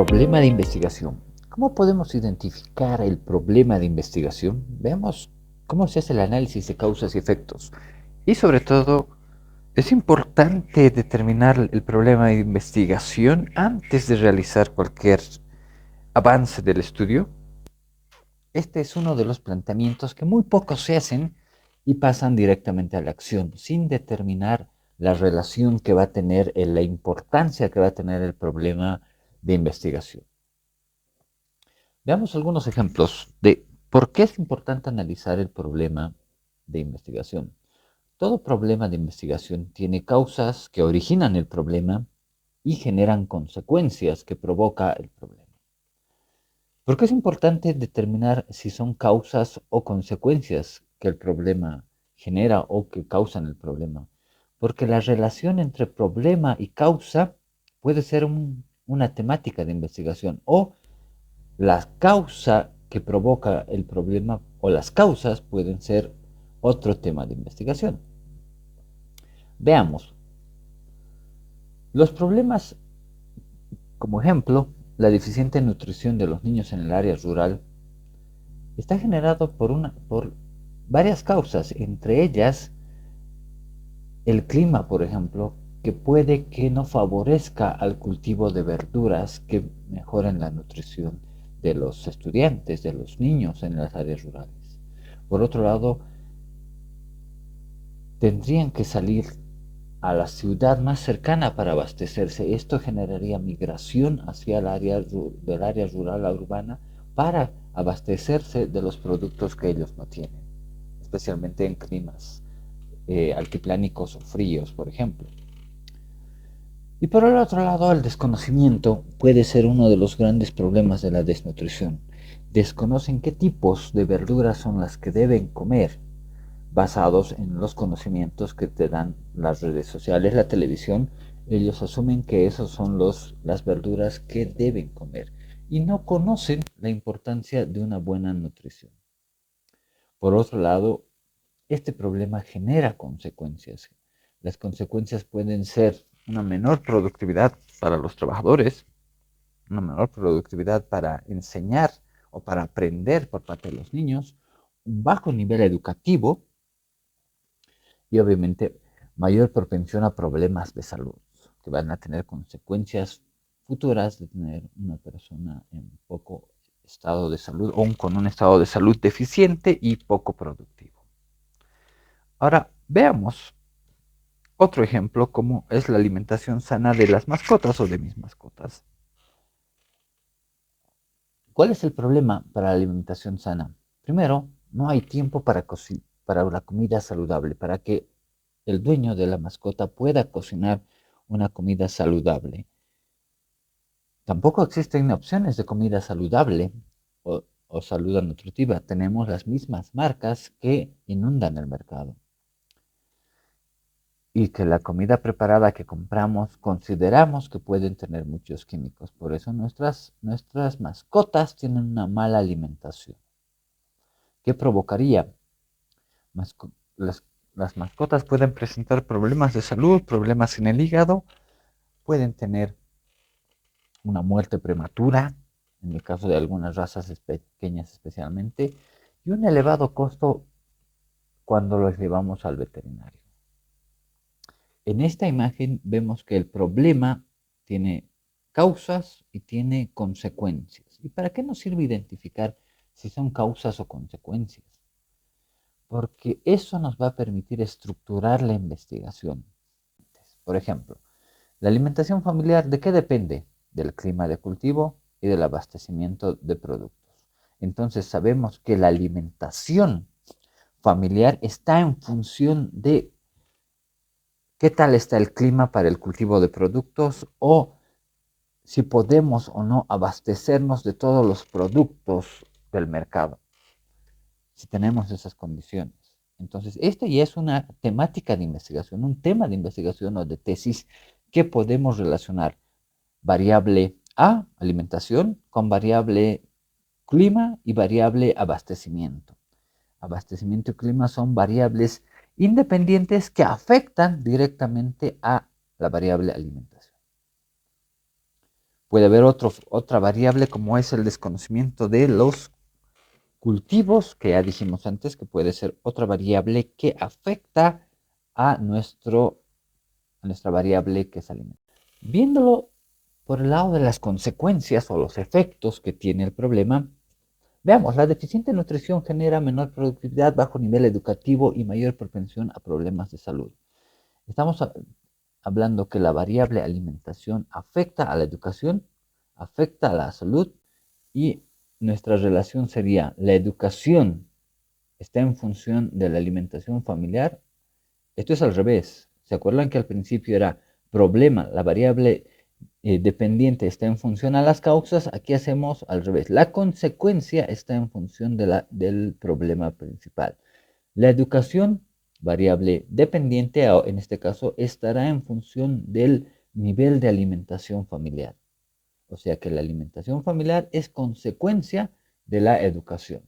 Problema de investigación. ¿Cómo podemos identificar el problema de investigación? Veamos cómo se hace el análisis de causas y efectos. Y sobre todo, es importante determinar el problema de investigación antes de realizar cualquier avance del estudio. Este es uno de los planteamientos que muy pocos se hacen y pasan directamente a la acción, sin determinar la relación que va a tener, la importancia que va a tener el problema de investigación. Veamos algunos ejemplos de por qué es importante analizar el problema de investigación. Todo problema de investigación tiene causas que originan el problema y generan consecuencias que provoca el problema. ¿Por qué es importante determinar si son causas o consecuencias que el problema genera o que causan el problema? Porque la relación entre problema y causa puede ser una temática de investigación o la causa que provoca el problema o las causas pueden ser otro tema de investigación. Veamos. Los problemas, como ejemplo, la deficiente nutrición de los niños en el área rural, está generado por varias causas, entre ellas el clima, por ejemplo, que puede que no favorezca al cultivo de verduras que mejoren la nutrición de los estudiantes, de los niños en las áreas rurales. Por otro lado, tendrían que salir a la ciudad más cercana para abastecerse. Esto generaría migración hacia del área rural a urbana para abastecerse de los productos que ellos no tienen, especialmente en climas altiplánicos o fríos, por ejemplo. Y por el otro lado, el desconocimiento puede ser uno de los grandes problemas de la desnutrición. Desconocen qué tipos de verduras son las que deben comer, basados en los conocimientos que te dan las redes sociales, la televisión. Ellos asumen que esos son las verduras que deben comer y no conocen la importancia de una buena nutrición. Por otro lado, este problema genera consecuencias. Las consecuencias pueden ser una menor productividad para los trabajadores, una menor productividad para enseñar o para aprender por parte de los niños, un bajo nivel educativo y obviamente mayor propensión a problemas de salud que van a tener consecuencias futuras de tener una persona en poco estado de salud o con un estado de salud deficiente y poco productivo. Ahora veamos otro ejemplo como es la alimentación sana de las mascotas o de mis mascotas. ¿Cuál es el problema para la alimentación sana? Primero, no hay tiempo para la comida saludable, para que el dueño de la mascota pueda cocinar una comida saludable. Tampoco existen opciones de comida saludable o salud nutritiva. Tenemos las mismas marcas que inundan el mercado. Y que la comida preparada que compramos consideramos que pueden tener muchos químicos. Por eso nuestras mascotas tienen una mala alimentación. ¿Qué provocaría? Masco las mascotas pueden presentar problemas de salud, problemas en el hígado, pueden tener una muerte prematura, en el caso de algunas razas pequeñas especialmente, y un elevado costo cuando los llevamos al veterinario. En esta imagen vemos que el problema tiene causas y tiene consecuencias. ¿Y para qué nos sirve identificar si son causas o consecuencias? Porque eso nos va a permitir estructurar la investigación. Por ejemplo, la alimentación familiar, ¿de qué depende? Del clima de cultivo y del abastecimiento de productos. Entonces sabemos que la alimentación familiar está en función de qué tal está el clima para el cultivo de productos o si podemos o no abastecernos de todos los productos del mercado, si tenemos esas condiciones. Entonces, esta ya es una temática de investigación, un tema de investigación o de tesis que podemos relacionar variable A, alimentación, con variable clima y variable abastecimiento. Abastecimiento y clima son variables independientes que afectan directamente a la variable alimentación. Puede haber otra variable como es el desconocimiento de los cultivos, que ya dijimos antes que puede ser otra variable que afecta a nuestra variable que es alimento. Viéndolo por el lado de las consecuencias o los efectos que tiene el problema, veamos, la deficiente nutrición genera menor productividad, bajo nivel educativo y mayor propensión a problemas de salud. Estamos hablando que la variable alimentación afecta a la educación, afecta a la salud y nuestra relación sería la educación está en función de la alimentación familiar. Esto es al revés. ¿Se acuerdan que al principio era problema, la variable dependiente está en función a las causas? Aquí hacemos al revés. La consecuencia está en función del problema principal. La educación, variable dependiente, en este caso, estará en función del nivel de alimentación familiar. O sea que la alimentación familiar es consecuencia de la educación.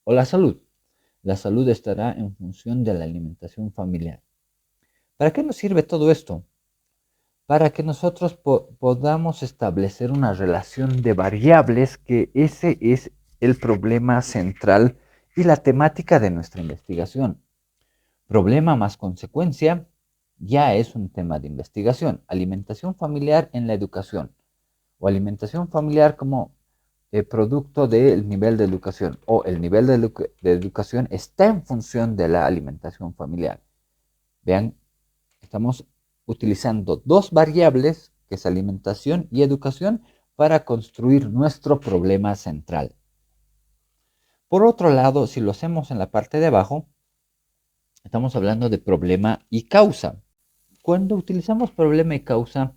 O la salud. La salud estará en función de la alimentación familiar. ¿Para qué nos sirve todo esto? Para que nosotros podamos establecer una relación de variables, que ese es el problema central y la temática de nuestra investigación. Problema más consecuencia ya es un tema de investigación. Alimentación familiar en la educación o alimentación familiar como producto del nivel de educación o el nivel de educación está en función de la alimentación familiar. Vean, estamos utilizando dos variables, que es alimentación y educación, para construir nuestro problema central. Por otro lado, si lo hacemos en la parte de abajo, estamos hablando de problema y causa. Cuando utilizamos problema y causa,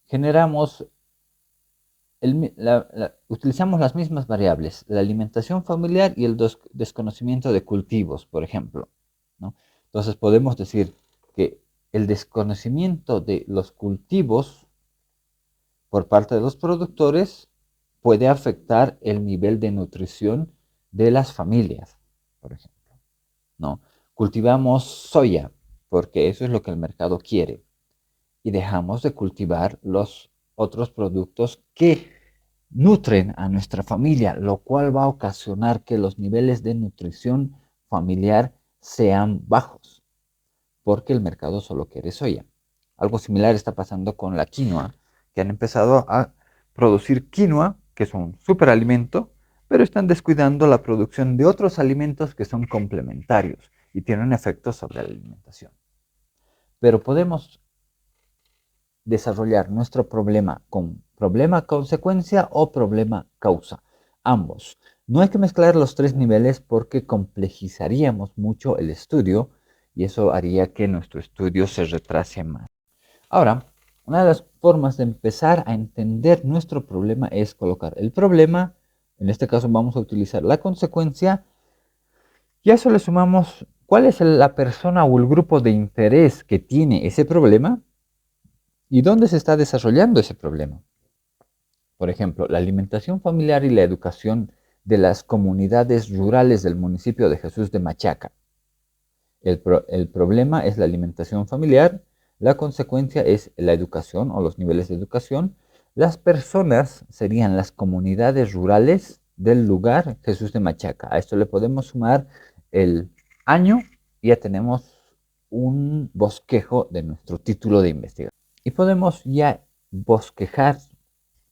generamos utilizamos las mismas variables, la alimentación familiar y el desconocimiento de cultivos, por ejemplo, ¿no? Entonces podemos decir que el desconocimiento de los cultivos por parte de los productores puede afectar el nivel de nutrición de las familias, por ejemplo, ¿no? Cultivamos soya porque eso es lo que el mercado quiere y dejamos de cultivar los otros productos que nutren a nuestra familia, lo cual va a ocasionar que los niveles de nutrición familiar sean bajos, porque el mercado solo quiere soya. Algo similar está pasando con la quinoa, que han empezado a producir quinoa, que es un superalimento, pero están descuidando la producción de otros alimentos que son complementarios y tienen efectos sobre la alimentación. Pero podemos desarrollar nuestro problema con problema-consecuencia o problema-causa. Ambos. No hay que mezclar los tres niveles porque complejizaríamos mucho el estudio y eso haría que nuestro estudio se retrase más. Ahora, una de las formas de empezar a entender nuestro problema es colocar el problema, en este caso vamos a utilizar la consecuencia, y a eso le sumamos cuál es la persona o el grupo de interés que tiene ese problema y dónde se está desarrollando ese problema. Por ejemplo, la alimentación familiar y la educación de las comunidades rurales del municipio de Jesús de Machaca. El problema es la alimentación familiar, la consecuencia es la educación o los niveles de educación. Las personas serían las comunidades rurales del lugar Jesús de Machaca. A esto le podemos sumar el año y ya tenemos un bosquejo de nuestro título de investigación. Y podemos ya bosquejar,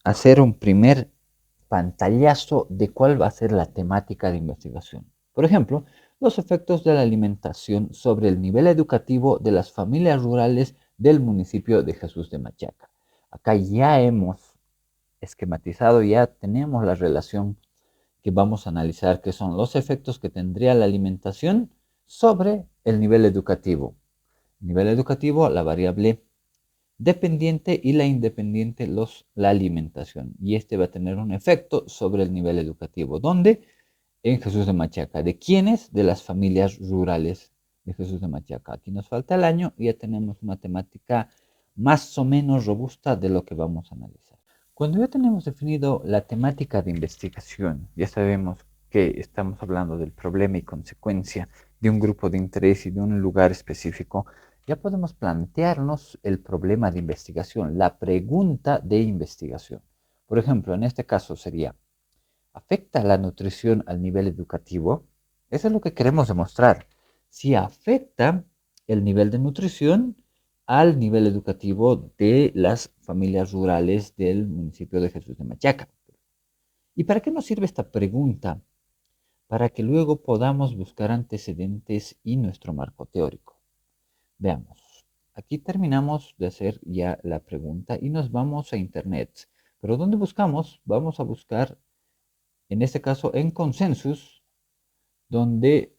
hacer un primer pantallazo de cuál va a ser la temática de investigación. Por ejemplo, los efectos de la alimentación sobre el nivel educativo de las familias rurales del municipio de Jesús de Machaca. Acá ya hemos esquematizado, ya tenemos la relación que vamos a analizar, que son los efectos que tendría la alimentación sobre el nivel educativo. Nivel educativo, la variable dependiente y la independiente, la alimentación. Y este va a tener un efecto sobre el nivel educativo. ¿Dónde? En Jesús de Machaca. ¿De quiénes? De las familias rurales de Jesús de Machaca. Aquí nos falta el año y ya tenemos una temática más o menos robusta de lo que vamos a analizar. Cuando ya tenemos definido la temática de investigación, ya sabemos que estamos hablando del problema y consecuencia de un grupo de interés y de un lugar específico, ya podemos plantearnos el problema de investigación, la pregunta de investigación. Por ejemplo, en este caso sería, ¿afecta la nutrición al nivel educativo? Eso es lo que queremos demostrar. Si afecta el nivel de nutrición al nivel educativo de las familias rurales del municipio de Jesús de Machaca. ¿Y para qué nos sirve esta pregunta? Para que luego podamos buscar antecedentes y nuestro marco teórico. Veamos, aquí terminamos de hacer ya la pregunta y nos vamos a Internet. Pero ¿dónde buscamos? Vamos a buscar, en este caso, en Consensus, donde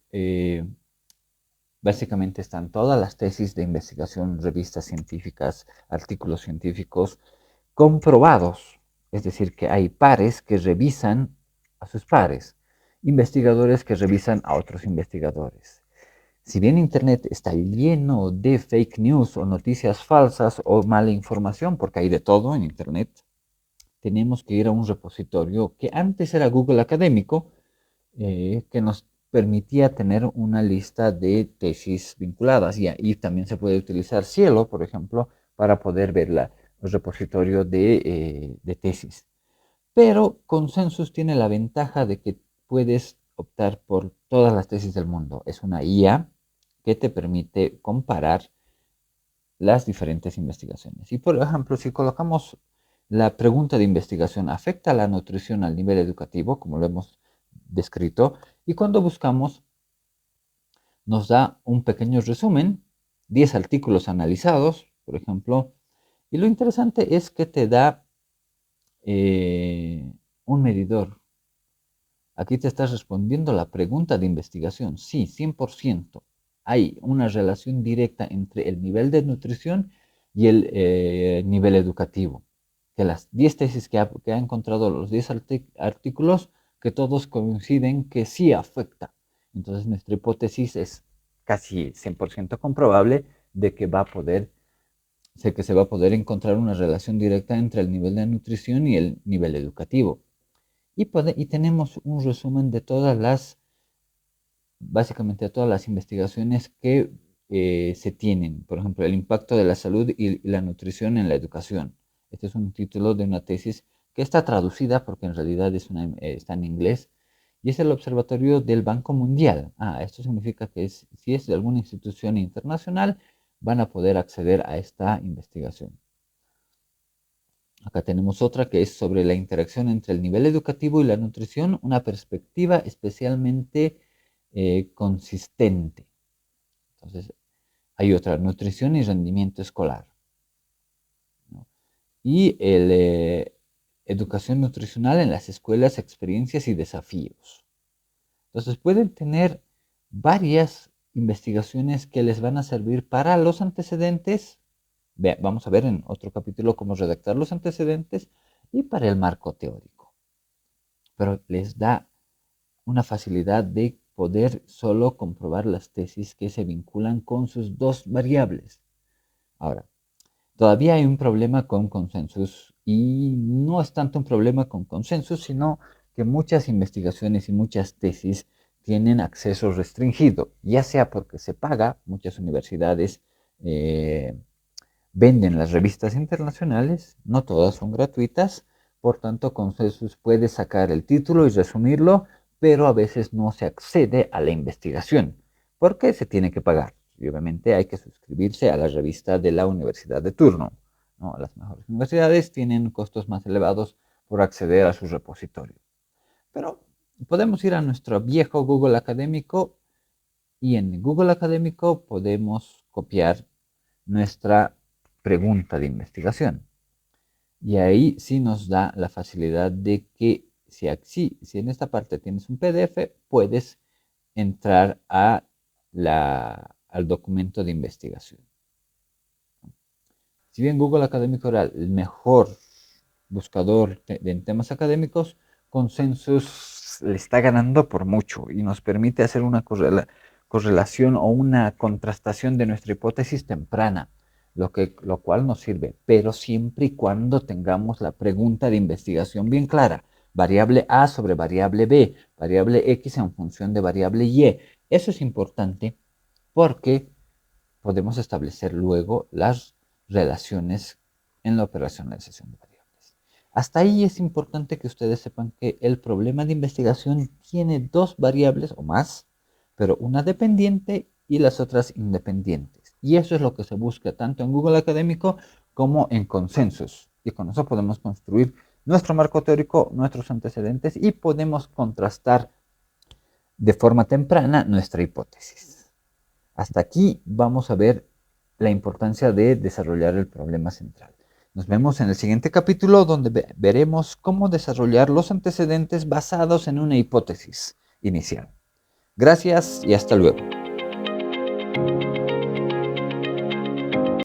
básicamente están todas las tesis de investigación, revistas científicas, artículos científicos comprobados. Es decir, que hay pares que revisan a sus pares, investigadores que revisan a otros investigadores. Si bien Internet está lleno de fake news o noticias falsas o mala información, porque hay de todo en Internet, tenemos que ir a un repositorio que antes era Google Académico, que nos permitía tener una lista de tesis vinculadas. Y ahí también se puede utilizar Cielo, por ejemplo, para poder ver el repositorio de tesis. Pero Consensus tiene la ventaja de que puedes optar por todas las tesis del mundo. Es una IA que te permite comparar las diferentes investigaciones. Y por ejemplo, si colocamos la pregunta de investigación, ¿afecta la nutrición al nivel educativo? Como lo hemos descrito. Y cuando buscamos, nos da un pequeño resumen, 10 artículos analizados, por ejemplo. Y lo interesante es que te da un medidor. Aquí te estás respondiendo la pregunta de investigación. Sí, 100%. Hay una relación directa entre el nivel de nutrición y el nivel educativo. Que las 10 tesis que ha encontrado los 10 artículos, que todos coinciden que sí afecta. Entonces nuestra hipótesis es casi 100% comprobable de que se va a poder encontrar una relación directa entre el nivel de nutrición y el nivel educativo. Y tenemos un resumen de básicamente todas las investigaciones que se tienen. Por ejemplo, el impacto de la salud y la nutrición en la educación. Este es un título de una tesis que está traducida porque en realidad está en inglés y es el Observatorio del Banco Mundial. Esto significa que si es de alguna institución internacional, van a poder acceder a esta investigación. Acá tenemos otra que es sobre la interacción entre el nivel educativo y la nutrición, una perspectiva especialmente consistente. Entonces, hay otra, nutrición y rendimiento escolar, ¿no? Y educación nutricional en las escuelas, experiencias y desafíos. Entonces, pueden tener varias investigaciones que les van a servir para los antecedentes. Vamos a ver en otro capítulo cómo redactar los antecedentes y para el marco teórico. Pero les da una facilidad de poder solo comprobar las tesis que se vinculan con sus dos variables. Ahora, todavía hay un problema con Consensus y no es tanto un problema con Consensus, sino que muchas investigaciones y muchas tesis tienen acceso restringido, ya sea porque se paga, muchas universidades venden las revistas internacionales, no todas son gratuitas, por tanto Consensus puede sacar el título y resumirlo, pero a veces no se accede a la investigación, porque se tiene que pagar. Y obviamente hay que suscribirse a la revista de la universidad de turno, ¿no? Las mejores universidades tienen costos más elevados por acceder a su repositorio. Pero podemos ir a nuestro viejo Google Académico y en Google Académico podemos copiar nuestra pregunta de investigación. Y ahí sí nos da la facilidad de que si en esta parte tienes un PDF, puedes entrar al documento de investigación. Si bien Google Académico era el mejor buscador en temas académicos, Consensus le está ganando por mucho y nos permite hacer una correlación o una contrastación de nuestra hipótesis temprana, lo cual nos sirve, pero siempre y cuando tengamos la pregunta de investigación bien clara. Variable A sobre variable B, variable X en función de variable Y. Eso es importante porque podemos establecer luego las relaciones en la operacionalización de variables. Hasta ahí es importante que ustedes sepan que el problema de investigación tiene dos variables o más, pero una dependiente y las otras independientes. Y eso es lo que se busca tanto en Google Académico como en consensos. Y con eso podemos construir nuestro marco teórico, nuestros antecedentes y podemos contrastar de forma temprana nuestra hipótesis. Hasta aquí vamos a ver la importancia de desarrollar el problema central. Nos vemos en el siguiente capítulo donde veremos cómo desarrollar los antecedentes basados en una hipótesis inicial. Gracias y hasta luego.